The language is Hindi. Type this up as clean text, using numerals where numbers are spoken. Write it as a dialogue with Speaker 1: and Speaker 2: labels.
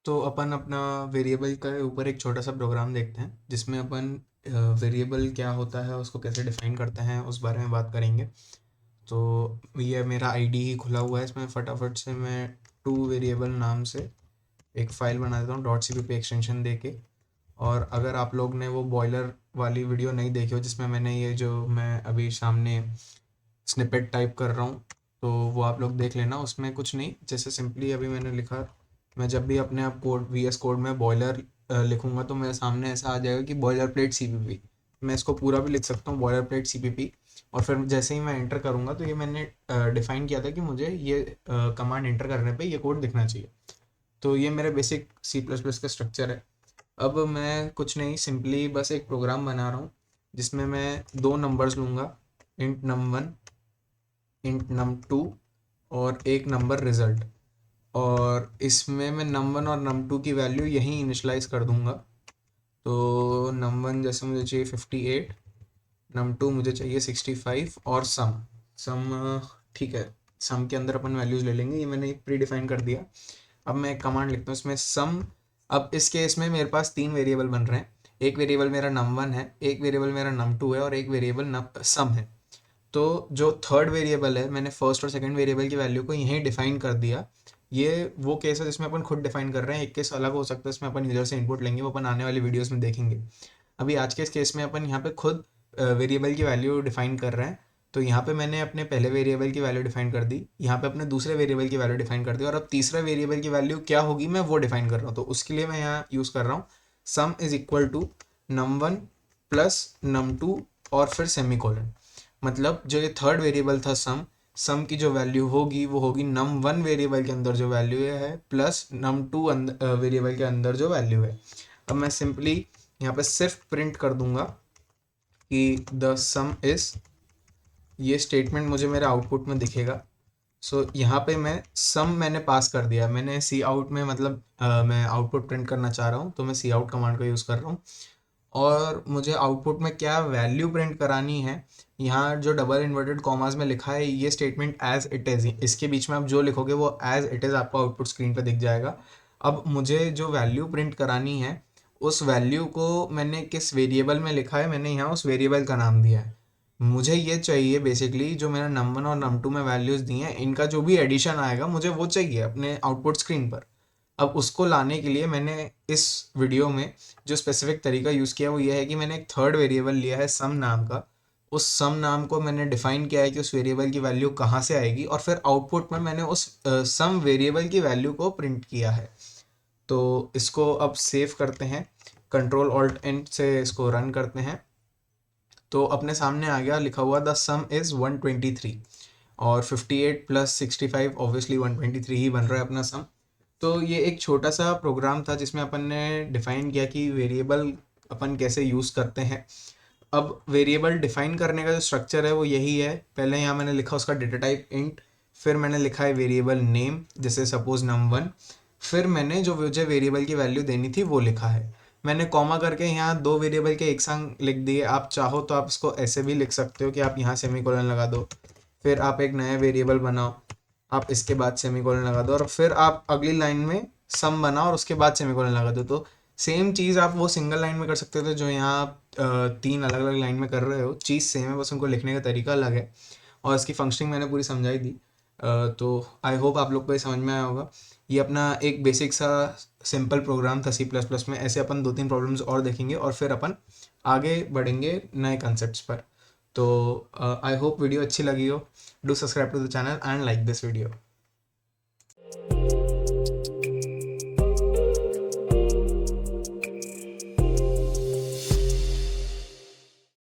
Speaker 1: तो अपन अपना वेरिएबल के ऊपर एक छोटा सा प्रोग्राम देखते हैं जिसमें अपन वेरिएबल क्या होता है, उसको कैसे डिफाइन करते हैं, उस बारे में बात करेंगे। तो ये मेरा आईडी ही खुला हुआ है, इसमें फटाफट से मैं टू वेरिएबल नाम से एक फ़ाइल बना देता हूँ .cpp एक्सटेंशन दे के। और अगर आप लोग ने वो बॉयलर वाली वीडियो नहीं देखी हो जिसमें मैंने ये जो मैं अभी सामने स्निपेट टाइप कर रहा हूँ, तो वो आप लोग देख लेना। उसमें कुछ नहीं, जैसे सिंपली अभी मैंने लिखा, मैं जब भी अपने आप कोड VS कोड में बॉयलर लिखूंगा तो मेरे सामने ऐसा आ जाएगा कि बॉयलर प्लेट CPP। मैं इसको पूरा भी लिख सकता हूँ बॉयलर प्लेट CPP, और फिर जैसे ही मैं एंटर करूँगा तो ये मैंने डिफाइन किया था कि मुझे ये कमांड एंटर करने पे ये कोड दिखना चाहिए। तो ये मेरे बेसिक C++ का स्ट्रक्चर है। अब मैं कुछ नहीं, सिंपली बस एक प्रोग्राम बना रहा हूँ जिसमें मैं दो नंबर्स लूँगा, इंट num1 इंट num2 और एक नंबर रिजल्ट। और इसमें मैं num1 और num2 की वैल्यू यहीं इनिशलाइज कर दूंगा। तो num1 जैसे मुझे चाहिए 58, num2 मुझे चाहिए 65 और सम सम ठीक है, सम के अंदर अपन वैल्यूज ले लेंगे, ये मैंने प्री डिफाइन कर दिया। अब मैं एक कमांड लिखता हूँ इसमें सम। अब इस केस में मेरे पास तीन वेरिएबल बन रहे हैं, एक वेरिएबल मेरा num1 है, एक वेरिएबल मेरा num2 है और एक वेरिएबल सम है। तो जो थर्ड वेरिएबल है, मैंने फर्स्ट और सेकंड वेरिएबल की वैल्यू को यहीं डिफाइन कर दिया। ये वो केस है जिसमें अपन खुद डिफाइन कर रहे हैं, एक केस अलग हो सकता है इसमें अपन यूजर से इनपुट लेंगे, वो अपन आने वाली वीडियोस में देखेंगे। अभी आज के इस केस में अपन यहाँ पे खुद वेरिएबल की वैल्यू डिफाइन कर रहे हैं। तो यहाँ पे मैंने अपने पहले वेरिएबल की वैल्यू डिफाइन कर दी, यहाँ पे अपने दूसरे वेरिएबल की वैल्यू डिफाइन कर दी, और अब तीसरा वेरिएबल की वैल्यू क्या होगी मैं वो डिफाइन कर रहा हूँ। तो उसके लिए मैं यहाँ यूज़ कर रहा हूँ sum is equal to num1 plus num2 और फिर सेमीकोलन। मतलब जो ये थर्ड वेरिएबल था सम, सम की जो वैल्यू होगी वो होगी num1 वेरिएबल के अंदर जो वैल्यू है प्लस num2 वेरिएबल के अंदर जो वैल्यू है। अब मैं सिंपली यहाँ पे सिर्फ प्रिंट कर दूंगा कि द सम इज, ये स्टेटमेंट मुझे मेरे आउटपुट में दिखेगा। सो यहाँ पे मैं सम मैंने पास कर दिया, मैंने सी आउट में, मतलब मैं आउटपुट प्रिंट करना चाह रहा हूँ तो मैं सी आउट कमांड का यूज़ कर रहा हूँ। और मुझे आउटपुट में क्या वैल्यू प्रिंट करानी है, यहाँ जो डबल इन्वर्टेड कॉमास में लिखा है ये स्टेटमेंट एज इट इज़, इसके बीच में आप जो लिखोगे वो एज इट इज़ आपको आउटपुट स्क्रीन पे दिख जाएगा। अब मुझे जो वैल्यू प्रिंट करानी है उस वैल्यू को मैंने किस वेरिएबल में लिखा है, मैंने यहाँ उस वेरिएबल का नाम दिया है। मुझे ये चाहिए बेसिकली जो मैंने num1 और num2 में वैल्यूज़ दी हैं, इनका जो भी एडिशन आएगा मुझे वो चाहिए अपने आउटपुट स्क्रीन पर। अब उसको लाने के लिए मैंने इस वीडियो में जो स्पेसिफिक तरीका यूज़ किया वो ये है कि मैंने एक थर्ड वेरिएबल लिया है सम नाम का। उस सम नाम को मैंने डिफाइन किया है कि उस वेरिएबल की वैल्यू कहाँ से आएगी, और फिर आउटपुट में मैंने उस सम वेरिएबल की वैल्यू को प्रिंट किया है। तो इसको अब सेव करते हैं, कंट्रोल ऑल्ट एन से इसको रन करते हैं। तो अपने सामने आ गया लिखा हुआ द सम इज़ 123, और 58 प्लस 65 ऑब्वियसली 123 ही बन रहा है अपना सम। तो ये एक छोटा सा प्रोग्राम था जिसमें अपन ने डिफाइन किया कि वेरिएबल अपन कैसे यूज़ करते हैं। अब वेरिएबल डिफाइन करने का जो स्ट्रक्चर है वो यही है। पहले यहाँ मैंने लिखा उसका डेटा टाइप इंट, फिर मैंने लिखा है वेरिएबल नेम जैसे सपोज num1, फिर मैंने जो मुझे वेरिएबल की वैल्यू देनी थी वो लिखा है। मैंने कॉमा करके यहाँ दो वेरिएबल के एक संग लिख दिए। आप चाहो तो आप इसको ऐसे भी लिख सकते हो कि आप यहाँ सेमीकोलन लगा दो, फिर आप एक नया वेरिएबल बनाओ, आप इसके बाद सेमीकोलन लगा दो, और फिर आप अगली लाइन में सम बनाओ और उसके बाद सेमीकोलन लगा दो। तो सेम चीज़ आप वो सिंगल लाइन में कर सकते थे जो यहाँ आप तीन अलग अलग लाइन में कर रहे हो, चीज़ सेम है, बस उनको लिखने का तरीका अलग है। और इसकी फंक्शनिंग मैंने पूरी समझाई दी। तो आई होप आप लोग को ये समझ में आया होगा। ये अपना एक बेसिक सा सिंपल प्रोग्राम था C++ में। ऐसे अपन दो तीन प्रॉब्लम्स और देखेंगे और फिर अपन आगे बढ़ेंगे नए कंसेप्ट्स पर। तो आई होप वीडियो अच्छी लगी हो। Do subscribe to the channel and like this video.